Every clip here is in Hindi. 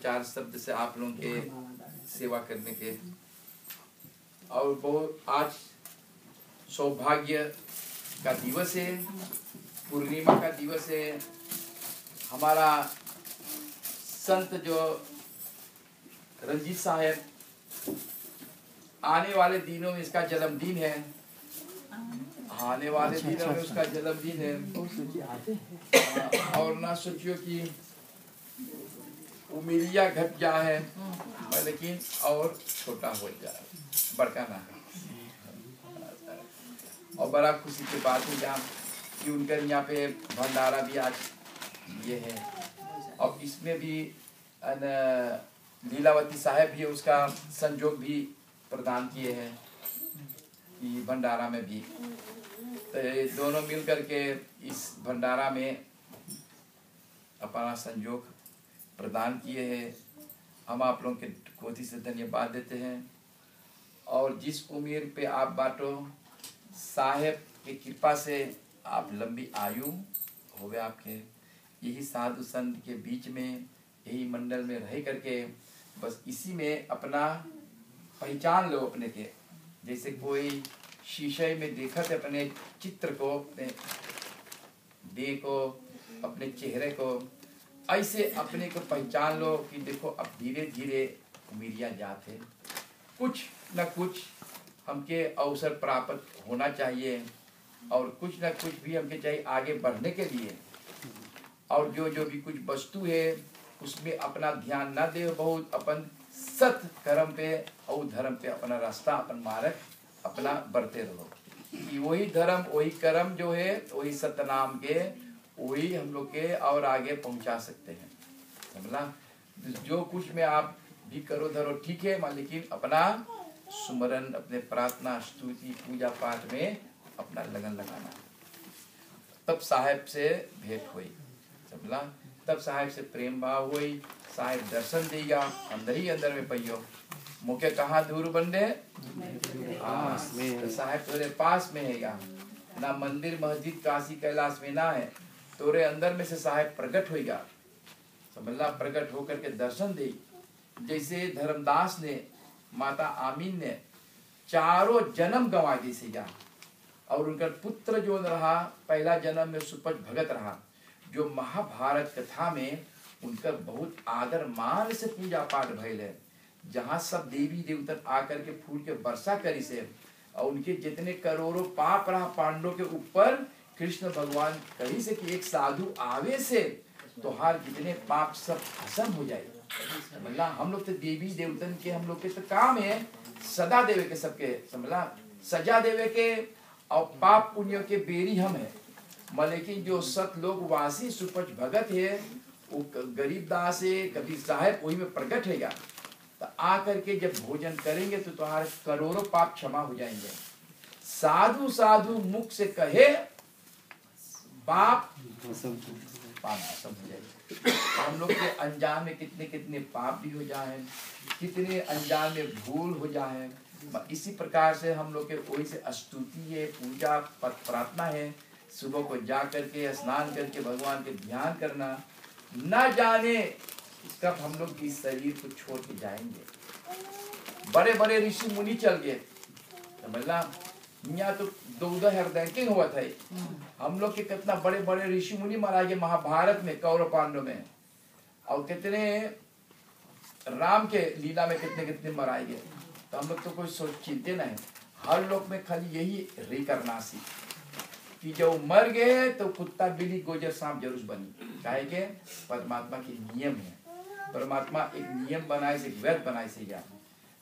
चार शब्द से आप लोगों के सेवा करने के। और बहुत आज सौभाग्य का दिवस है, पूर्णिमा का दिवस है। हमारा संत जो रंजीत साहब आने वाले दिनों में इसका जन्मदिन है, आने वाले दिनों में उसका जन्मदिन है। और ना सोचियो कि उमिरिया घट जा है, लेकिन और छोटा हो जाए, बड़का ना है। और बड़ा खुशी की बात है जहाँ कि उनका यहाँ पे भंडारा भी आज ये है। और इसमें भी लीलावती साहब भी उसका संजोग भी प्रदान किए हैं कि भंडारा में भी। तो ये दोनों मिल करके इस भंडारा में अपना संजोग प्रदान किए हैं। हम आप लोगों के कोटि से धन्यवाद देते हैं। और जिस उम्र पे आप बाटो, साहेब की कृपा से आप लंबी आयु हो गए आपके। यही साधु संत के बीच में, यही मंडल में रह करके बस इसी में अपना पहचान लो अपने के। जैसे कोई शीशे में देखा थे अपने चित्र को, अपने देह को, अपने चेहरे को, ऐसे अपने को पहचान लो कि देखो अब धीरे धीरे उमिरिया जाते, कुछ न कुछ हमके अवसर प्राप्त होना चाहिए और कुछ न कुछ भी हमके चाहिए आगे बढ़ने के लिए। और जो भी कुछ वस्तु है उसमें अपना ध्यान न दे, बहुत अपन सत कर्म पे और धर्म पे अपना रास्ता, अपन मार्ग अपना बढ़ते रहो। कि वही धर्म वही कर्म जो है वही सतनाम के, वही हम लोग के और आगे पहुंचा सकते हैं। समझला? जो कुछ में आप भी करो धरो ठीक है, लेकिन अपना सुमरन, अपने प्रार्थना, स्तुति, पूजा पाठ में अपना लगन लगाना। तब साहेब से भेंट हुई, समझला? तब साहेब से प्रेम भाव हुई। साहेब दर्शन देगा, अंदर ही अंदर में पहियो। मुके कहाँ दूर बंदे, तो साहेब तोरे पास में है। यहाँ ना मंदिर मस्जिद काशी कैलाश में ना है, तोरे अंदर में से साहेब प्रकट होगा। समझला? प्रकट होकर के दर्शन दे। जैसे धर्मदास ने, माता आमीन ने चारों जन्म गंवा दी से जा, और उनका पुत्र जो रहा पहला जन्म में सुपच भगत रहा, जो महाभारत कथा में उनका बहुत आदर मान से पूजा पाठ भइल है। जहाँ सब देवी देवता आकर के फूल के वर्षा करी से, और उनके जितने करोड़ों पाप रहा पांडवों के ऊपर, कृष्ण भगवान कही से कि एक साधु आवे से तो हर जितने पाप सब खत्म हो जाए। समझला? हम लोग तो देवी देवतन के, हम लोग के तो काम है सदा देवे के सबके, समझला? सजा देवे के और पाप पुण्य के बेरी हम है। लेकिन जो सत लोग वासी सुपच भगत है, वो गरीब दास है, कबीर साहब वही में प्रकट है। तो आकर के जब भोजन करेंगे तो तुम्हारे करोड़ों पाप क्षमा हो जाएंगे। साधु साधु मुख से कहे पाप सब हो जाएंगे। हम लोग के अनजान में कितने कितने पाप भी हो जाए, कितने अनजान में भूल हो जाए। इसी प्रकार से हम लोग के वही से स्तुति है, पूजा प्रार्थना है। सुबह को जा करके स्नान करके भगवान के ध्यान करना। न जाने कब हम लोग इस शरीर को छोड़ के जाएंगे। बड़े बड़े ऋषि मुनि चल गए, समझला? यहाँ तो 12 रैंकिंग हुआ था। हम लोग के कितना बड़े बड़े ऋषि मुनि मारा गए महाभारत में, कौरव पांडव में। और कितने राम के लीला में कितने कितने मराए गए। तो हम लोग तो कोई सोच चिंते नहीं, हर लोग में खाली यही रिकरनासी कि जब मर गए तो कुत्ता बिल्ली गोजर सांप जरूर बनी। काहे के परमात्मा के नियम है। परमात्मा एक नियम बनाए से, वेद बनाए से जा,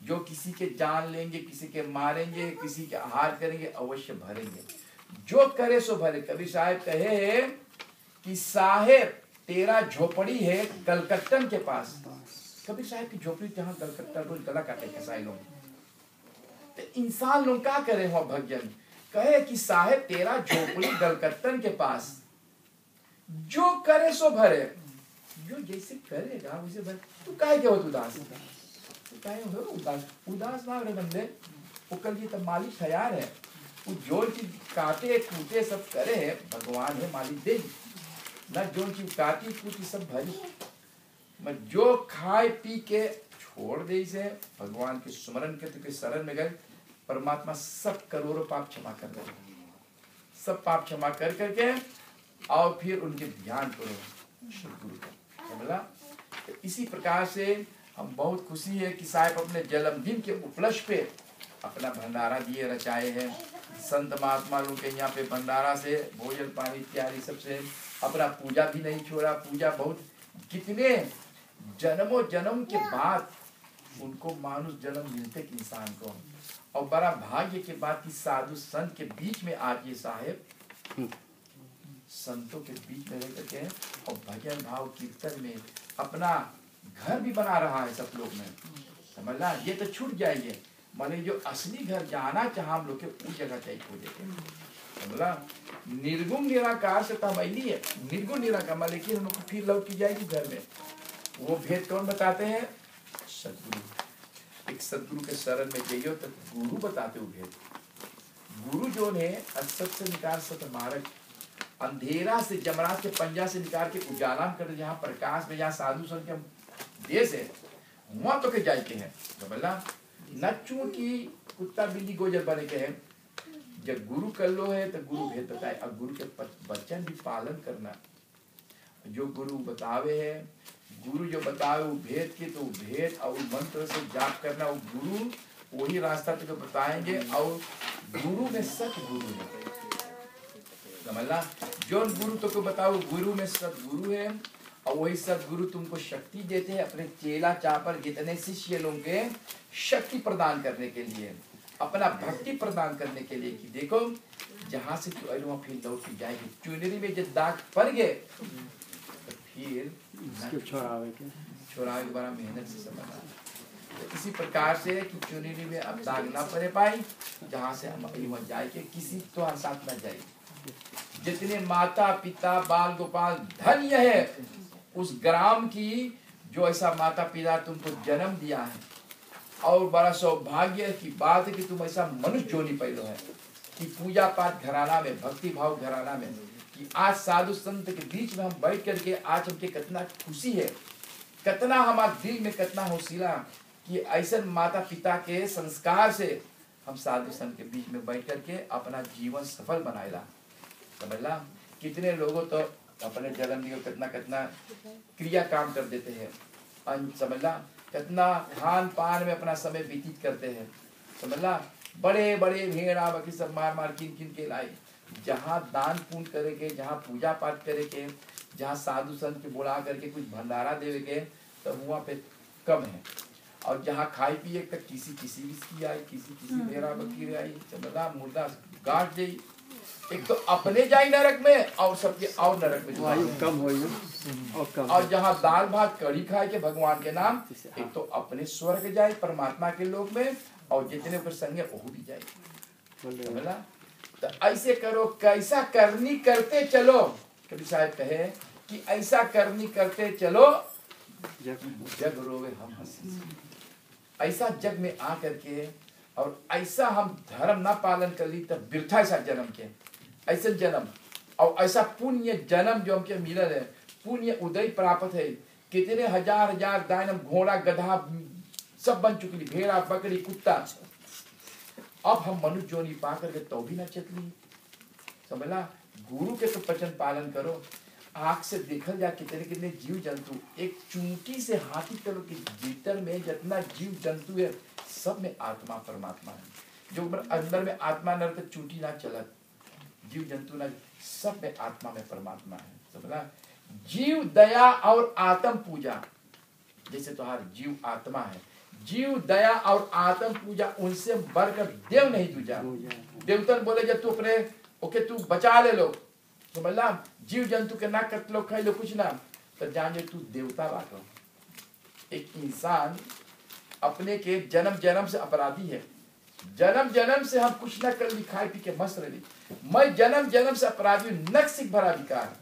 जो किसी के जान लेंगे, किसी के मारेंगे, किसी के आहार करेंगे, अवश्य भरेंगे। जो करे सो भरे। कबीर साहब कहे है कि साहेब तेरा झोपड़ी है गलकट्टन के पास। कबीर साहब की झोपड़ी जहाँ गलकट्टा रोज गला काटे कसाई लोग, तो इंसान लोग क्या करे हो भजन। कहे कि साहेब तेरा झोपड़ी गलकट्टन के पास, जो करे सो भरे। जो जैसे करेगा वैसे भरे। तू काहे के हो उदास, तू काहे हो उदास? उदास ना रे बंदे, वो कल ये तब मालिक तैयार है। वो जो चीज काटे कूटे सब करे है, भगवान है मालिक दे ना। जो चीज काटी कूटी सब भरी मैं जो खाए पी के छोड़ दे इसे, भगवान के स्मरण के शरण में गए, परमात्मा सब करोड़ों पाप क्षमा कर दे, सब पाप क्षमा कर करके और फिर उनके ध्यान करो सदगुरु का। समझला? तो इसी प्रकार से हम बहुत खुशी है कि साहब अपने जन्मदिन के उपलक्ष्य पे अपना भंडारा दिए रचाए हैं। संत महात्मा लोग के यहाँ पे भंडारा से भोजन पानी इत्यादि सबसे अपना पूजा भी नहीं छोड़ा। पूजा बहुत कितने जन्मों जन्म के बाद उनको मानुष जन्म मिलते कि इंसान को, और बड़ा भाग्य के बाद कि साधु संत के बीच में आज ये साहेब संतों के बीच में रह करके और भजन भाव कीर्तन में अपना घर भी बना रहा है सब लोग में। समझला? ये तो छूट जाइए, माने जो असली घर जाना चाह हम लोग के उस जगह चाहिए खोजे के। समझला? निर्गुण निराकार से तो हम अली है, निर्गुण निराकार, लेकिन हम लोग फिर लौट की जाएगी घर में। वो भेद कौन बताते हैं? सदगुरु। एक सदगुरु के शरण में जाइयो तो गुरु बताते हो भेद। गुरु जो है असत से निकाल सत मार्ग, अंधेरा से जमरात के पंजा से निकाल के उजाला कर, जहाँ प्रकाश में, जहाँ साधु संत के देश है वहां तो के जाए के हैं। समझला? नच्चू की कुत्ता बिल्ली गोजर बने के हैं। जब गुरु कर लो है तो गुरु भेद बताए, अब गुरु के वचन भी पालन करना। जो गुरु बतावे है, गुरु जो बतावे वो भेद के, तो भेद और मंत्र से जाप करना, वो गुरु वही रास्ता तुझे बताएंगे। और गुरु में सत गुरु है। समझला? जो गुरु तुमको बताओ गुरु में सदगुरु है, और वही सदगुरु तुमको शक्ति देते हैं अपने चेला चापर जितने शिष्य लोगों के शक्ति प्रदान करने के लिए, अपना भक्ति प्रदान करने के लिए। कि देखो जहाँ से तू वहाँ फिर लौट के जाएगी। चुनरी में जब दाग पड़ गए तो फिर छोड़ावे के बड़ा मेहनत से समझना। तो इसी प्रकार से कि चुनरी में अब दाग ना पड़े पाई, जहाँ से हम वहाँ जाए के किसी तो साथ न जाए। जितने माता पिता बाल गोपाल धन्य है उस ग्राम की, जो ऐसा माता पिता तुमको जन्म दिया है, और बड़ा सौभाग्य की बात है कि तुम ऐसा मनुष्य जोनी पैदा है कि पूजा पाठ घराना में, भक्ति भाव घराना में, कि आज साधु संत के बीच में हम बैठ करके आज हमके कितना खुशी है, कितना हमारे दिल में कितना हौसला कि ऐसे माता पिता के संस्कार से हम साधु संत के बीच में बैठ करके अपना जीवन सफल बनाएला। समझला? कितने लोगों तो अपने जन्मदिन कितना कितना क्रिया काम कर देते हैं। समझला? कितना खान पान में अपना समय व्यतीत करते हैं। समझला? बड़े बड़े भेड़ा बकरी सब मार मार किन किन के लाई। जहाँ दान पुण्य करे के, जहाँ पूजा पाठ करे के, जहाँ साधु संत के बुला करके कुछ भंडारा देवे के, तो वहाँ पे कम है। और जहाँ खाए पिए तक किसी किसी की आई, किसी भेड़ा बकरी आई। समझला? मुर्दा गांठ दे, एक तो अपने जाई नरक में और सबके और नरक में कम हो। और जहाँ दाल भात कढ़ी खाए के भगवान के नाम, एक तो अपने स्वर्ग जाए परमात्मा के लोक में, और जितने ऊपर संग है वो भी जाए। समझला? तो ऐसे करो, कैसा करनी करते चलो। कभी साहब कहे कि ऐसा करनी करते चलो जग रोवे हम हंसी। ऐसा जग में आ करके और ऐसा हम धर्म ना पालन कर ली तब बिरथा ऐसा जन्म के, ऐसा जन्म और ऐसा पुण्य जन्म जो हमके मिलल है, पुण्य उदय प्राप्त है। कितने हजार हजार दानव घोड़ा गधा सब बन चुकी, भेड़ा बकरी कुत्ता। अब हम मनुष्य जोनी पा करके तो भी ना चतली। समझला? गुरु के तो वचन पालन करो। आँख से देखल जा कितने कितने जीव जंतु, एक चूंटी से हाथी तक के भीतर में जितना जीव जंतु है सब में आत्मा परमात्मा है। जो अंदर में आत्मा नर तो चूंटी ना चलत, जीव जंतु ना, सब में आत्मा में परमात्मा है। समझला? जीव दया और आत्म पूजा, जैसे तुम्हारी जीव आत्मा है, जीव दया और आत्म पूजा उनसे बढ़कर देव नहीं दूजा। देवतन बोले जब तू अपने ओके तू बचा ले लो, समझला? जीव जंतु के ना कट लो खाई लो कुछ ना, तो जान जे तू देवता बाटो। एक इंसान अपने के जन्म जन्म से अपराधी है। जन्म जन्म से हम कुछ ना कर ली, खाई पी के मस्त रही। मैं जन्म जन्म से अपराधी हूँ, नक्सिक भरा विकार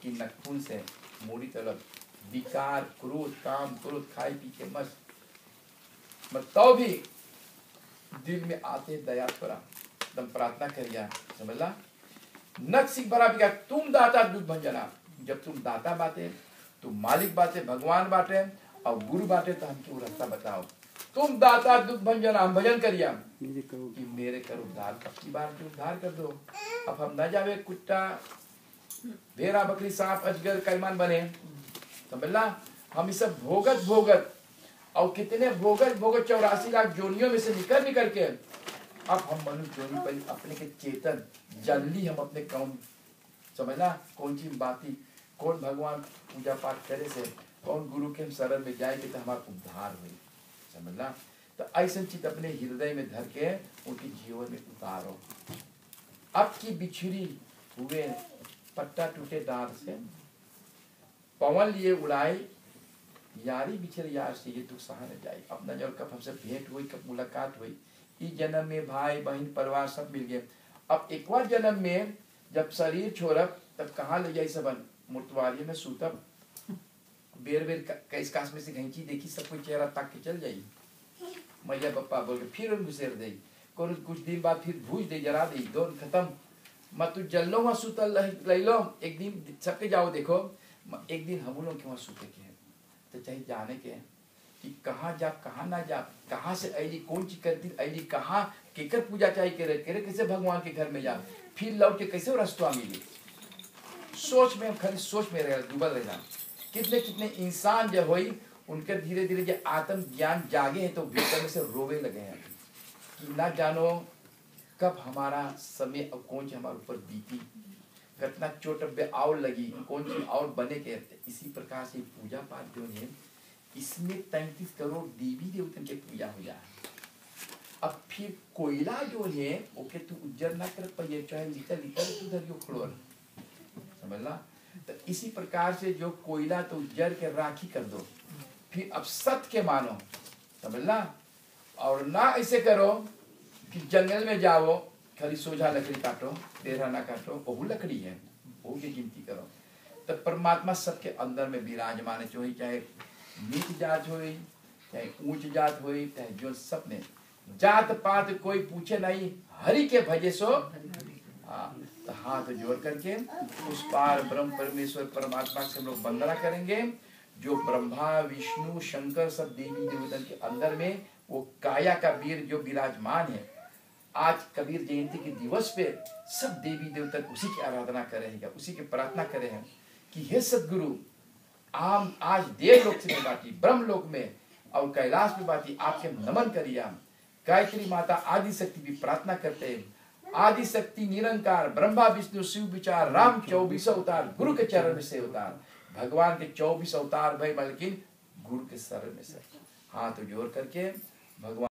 कि नखून से मोड़ी तलब विकार, क्रोध, काम, क्रोध, खाई पी के मस्त। तो भी दिल में आते दया थोड़ा एकदम प्रार्थना करिया। समझला? नक्सिक भरा विकार, तुम दाता दूध भंजना। जब तुम दाता बाते तू मालिक बाटे, भगवान बाटे और गुरु बाटे, तो हमको रास्ता बताओ। तुम दाता दुख भंजन, हम भजन करिया कि मेरे कर उद्धार, पक्की बार के उद्धार कर दो। अब हम न जावे कुत्ता भेड़ा बकरी सांप अजगर कैमान बने, समझला। हम इस सब भोगत भोगत और कितने भोगत भोगत 84 लाख जोनियों में से निकल के अब हम मनुष्य जोनी पर अपने के चेतन जल्दी हम अपने कौन, समझला, कौन सी बाती, कौन भगवान पूजा पाठ करे से, कौन गुरु के हम शरण में जाएंगे तो हमारा उद्धार हुई, समझला। तो ऐसा चीज अपने हृदय में धर के उनके जीवन में उतारो। अब की बिछड़ी हुए पट्टा टूटे डार से, पवन लिए उड़ाई, यारी बिछड़ यार से ये दुख सहा न जाए। अपना जब कब हमसे भेंट हुई, कब मुलाकात हुई, इस जन्म में भाई बहन परिवार सब मिल गए। अब एक बार जन्म में जब शरीर छोड़ब तब कहाँ ले जाए सबन, मुर्तवारी में सूतब, बेर बेर कैस कास में से घंची देखी सब कोई चेहरा ताक के चल जाई, मैया पप्पा बोल के फिर घुसेर दे, कुछ दिन बाद फिर भूज दे, जरा दे, दोन खत्म। मत तू जल लो वहाँ सूतल ले लो, एक दिन सबके जाओ देखो, एक दिन हम लोग के वहाँ सूते के हैं, तो चाहिए जाने के कि कहाँ जा कहाँ ना जा, कहाँ से अली, कौन चीज करती अली, कहाँ केकर पूजा चाहिए करे करे, कैसे भगवान के घर में जा, फिर लौट के कैसे रास्ता मिली। सोच में, खाली सोच में रह डूबल रहना। कितने कितने इंसान जब हुई उनके धीरे धीरे जो आत्म ज्ञान जागे हैं तो भीतर में से रोवे लगे हैं कि ना जानो कब हमारा समय अब कौन सी हमारे ऊपर बीती, कितना चोट पे और लगी, कौन सी और बने के। इसी प्रकार से पूजा पाठ जो है इसमें 33 करोड़ देवी देवतन के पूजा हो जाए। अब फिर कोयला जो है ओके तू उज्जर ना कर पाइए, चाहे लीटर लीटर तू धरियो खड़ोर, समझला। तो इसी प्रकार से जो कोयला तो उज्जर के राखी कर दो, फिर अब सत्य के मानो, समझला। और ना ऐसे करो कि जंगल में जाओ खाली सोझा लकड़ी काटो, टेढ़ा ना काटो, वो लकड़ी है, वो की गिनती करो। तो परमात्मा सबके अंदर में विराजमान है, चाहे नीच जात हो, चाहे ऊंच जात हो, चाहे जो सब में जात पात कोई पूछे नहीं, हरि के भजे सो। तो हाथ जोड़ करके उस पार ब्रह्म परमेश्वर परमात्मा से हम लोग वंदना करेंगे, जो ब्रह्मा विष्णु शंकर सब देवी देवतन के अंदर में वो काया का वीर जो विराजमान है। आज कबीर जयंती के दिवस पे सब देवी देवता उसी की आराधना करेंगे, उसी की प्रार्थना करें हैं कि हे सदगुरु, आम आज देवलोक से बाटी, ब्रह्मलोक में और कैलाश में बाटी, आपके नमन करिए। गायत्री माता आदि शक्ति भी प्रार्थना करते हैं। आदि शक्ति निरंकार ब्रह्मा विष्णु शिव विचार राम 24 अवतार गुरु के चरण में से अवतार, भगवान के 24 अवतार भाई, लेकिन गुरु के शरण में से हाथ जोड़ करके भगवान